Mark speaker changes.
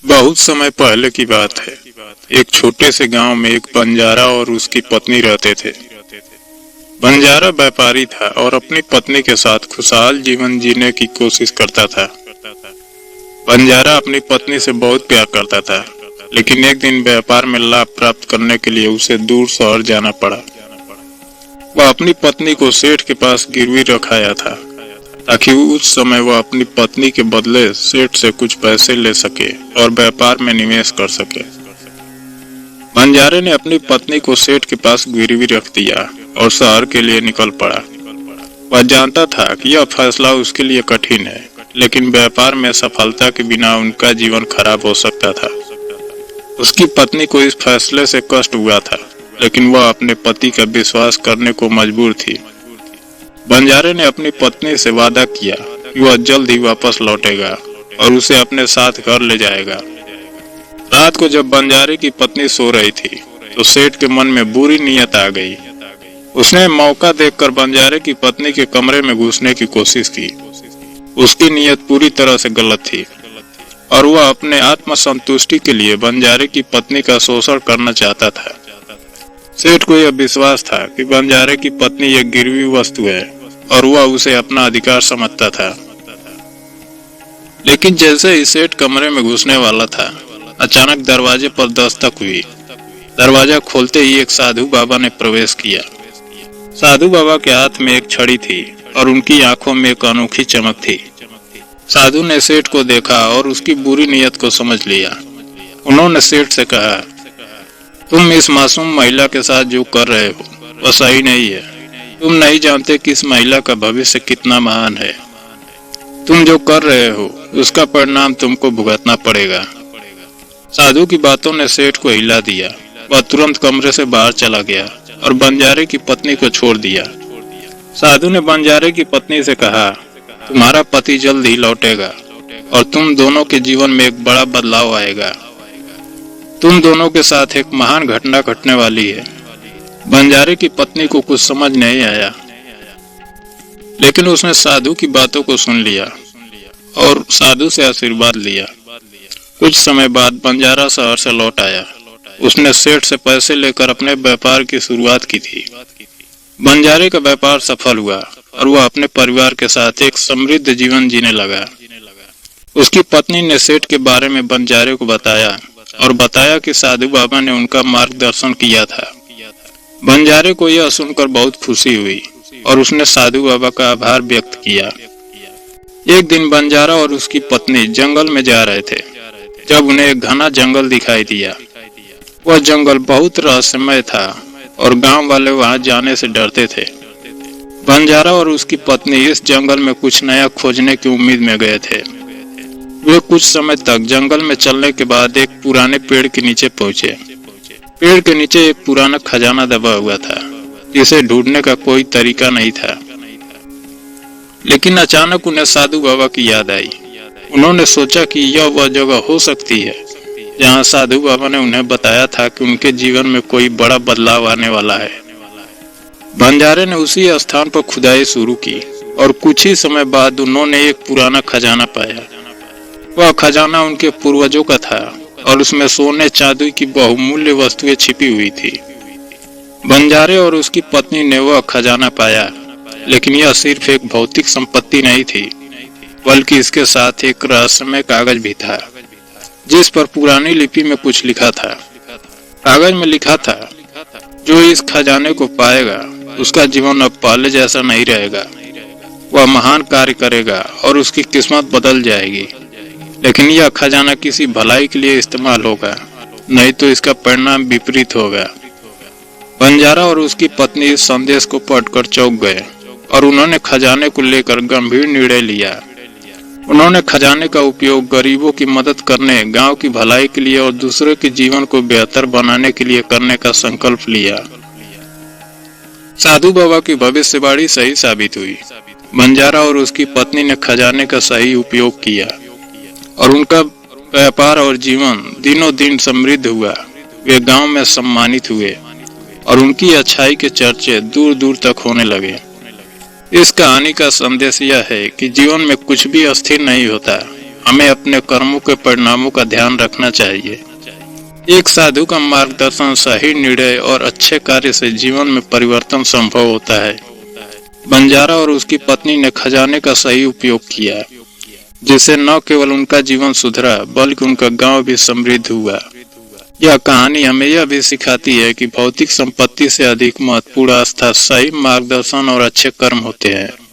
Speaker 1: बहुत समय पहले की बात है। एक छोटे से गांव में एक बंजारा और उसकी पत्नी रहते थे। बंजारा व्यापारी था और अपनी पत्नी के साथ खुशहाल जीवन जीने की कोशिश करता था। बंजारा अपनी पत्नी से बहुत प्यार करता था, लेकिन एक दिन व्यापार में लाभ प्राप्त करने के लिए उसे दूर शहर जाना पड़ा। वह अपनी पत्नी को सेठ के पास गिरवी रखाया था, ताकि उस समय वह अपनी पत्नी के बदले सेठ से कुछ पैसे ले सके और व्यापार में निवेश कर सके। बंजारे ने अपनी पत्नी को सेठ के पास गिरवी रख दिया और शहर के लिए निकल पड़ा। वह जानता था कि यह फैसला उसके लिए कठिन है, लेकिन व्यापार में सफलता के बिना उनका जीवन खराब हो सकता था। उसकी पत्नी को इस फैसले से कष्ट हुआ था, लेकिन वह अपने पति का विश्वास करने को मजबूर थी। बंजारे ने अपनी पत्नी से वादा किया कि वह जल्द ही वापस लौटेगा और उसे अपने साथ घर ले जाएगा। रात को जब बंजारे की पत्नी सो रही थी, तो सेठ के मन में बुरी नीयत आ गई। उसने मौका देखकर बंजारे की पत्नी के कमरे में घुसने की कोशिश की। उसकी नीयत पूरी तरह से गलत थी और वह अपने आत्मसंतुष्टि के लिए बंजारे की पत्नी का शोषण करना चाहता था। सेठ को यह विश्वास था कि बंजारे की पत्नी एक गिरवी वस्तु है और वह उसे अपना अधिकार समझता था। लेकिन जैसे ही सेठ कमरे में घुसने वाला था, अचानक दरवाजे पर दस्तक हुई। दरवाजा खोलते ही एक साधु बाबा ने प्रवेश किया। साधु बाबा के हाथ में एक छड़ी थी और उनकी आंखों में एक अनोखी चमक थी। साधु ने सेठ को देखा और उसकी बुरी नीयत को समझ लिया। उन्होंने सेठ से कहा, तुम इस मासूम महिला के साथ जो कर रहे हो वह सही नहीं है। तुम नहीं जानते कि इस महिला का भविष्य कितना महान है। तुम जो कर रहे हो उसका परिणाम तुमको भुगतना पड़ेगा। साधु की बातों ने सेठ को हिला दिया। वह तुरंत कमरे से बाहर चला गया और बंजारे की पत्नी को छोड़ दिया। साधु ने बंजारे की पत्नी से कहा, तुम्हारा पति जल्द ही लौटेगा और तुम दोनों के जीवन में एक बड़ा बदलाव आएगा। तुम दोनों के साथ एक महान घटना घटने वाली है। बंजारे की पत्नी को कुछ समझ नहीं आया, लेकिन उसने साधु की बातों को सुन लिया और साधु से आशीर्वाद लिया। कुछ समय बाद बंजारा शहर से लौट आया। उसने सेठ से पैसे लेकर अपने व्यापार की शुरुआत की थी। बंजारे का व्यापार सफल हुआ और वह अपने परिवार के साथ एक समृद्ध जीवन जीने लगा। उसकी पत्नी ने सेठ के बारे में बंजारे को बताया और बताया कि साधु बाबा ने उनका मार्गदर्शन किया था। बंजारे को यह सुनकर बहुत खुशी हुई और उसने साधु बाबा का आभार व्यक्त किया। एक दिन बंजारा और उसकी पत्नी जंगल में जा रहे थे, जब उन्हें एक घना जंगल दिखाई दिया। वह जंगल बहुत रहस्यमय था और गांव वाले वहां जाने से डरते थे। बंजारा और उसकी पत्नी इस जंगल में कुछ नया खोजने की उम्मीद में गए थे। वे कुछ समय तक जंगल में चलने के बाद एक पुराने पेड़ के नीचे पहुंचे। पेड़ के नीचे एक पुराना खजाना दबा हुआ था, जिसे ढूंढने का कोई तरीका नहीं था। लेकिन अचानक उन्हें साधु बाबा की याद आई। उन्होंने सोचा कि यह वह जगह हो सकती है जहां साधु बाबा ने उन्हें बताया था कि उनके जीवन में कोई बड़ा बदलाव आने वाला है। बंजारे ने उसी स्थान पर खुदाई शुरू की और कुछ ही समय बाद उन्होंने एक पुराना खजाना पाया। वह खजाना उनके पूर्वजों का था और उसमें सोने चांदी की बहुमूल्य वस्तुएं छिपी हुई थी। बंजारे और उसकी पत्नी ने वह खजाना पाया, लेकिन यह सिर्फ एक भौतिक संपत्ति नहीं थी, बल्कि इसके साथ एक रहस्यमय कागज भी था, जिस पर पुरानी लिपि में कुछ लिखा था। कागज में लिखा था, जो इस खजाने को पाएगा उसका जीवन अब पहले जैसा नहीं रहेगा। वह महान कार्य करेगा और उसकी किस्मत बदल जाएगी। लेकिन यह खजाना किसी भलाई के लिए इस्तेमाल होगा, नहीं तो इसका परिणाम विपरीत होगा। बंजारा और उसकी पत्नी इस संदेश को पढ़कर चौंक गए और उन्होंने खजाने को लेकर गंभीर निर्णय लिया। उन्होंने खजाने का उपयोग गरीबों की मदद करने, गांव की भलाई के लिए और दूसरों के जीवन को बेहतर बनाने के लिए करने का संकल्प लिया। साधु बाबा की भविष्यवाणी सही साबित हुई। बंजारा और उसकी पत्नी ने खजाने का सही उपयोग किया और उनका व्यापार और जीवन दिनों दिन समृद्ध हुआ। वे गांव में सम्मानित हुए और उनकी अच्छाई के चर्चे दूर दूर तक होने लगे। इस कहानी का संदेश यह है कि जीवन में कुछ भी अस्थिर नहीं होता, हमें अपने कर्मों के परिणामों का ध्यान रखना चाहिए। एक साधु का मार्गदर्शन, सही निर्णय और अच्छे कार्य से जीवन में परिवर्तन संभव होता है। बंजारा और उसकी पत्नी ने खजाने का सही उपयोग किया, जिससे न केवल उनका जीवन सुधरा बल्कि उनका गांव भी समृद्ध हुआ। यह कहानी हमें यह भी सिखाती है कि भौतिक संपत्ति से अधिक महत्वपूर्ण आस्था, सही मार्गदर्शन और अच्छे कर्म होते हैं।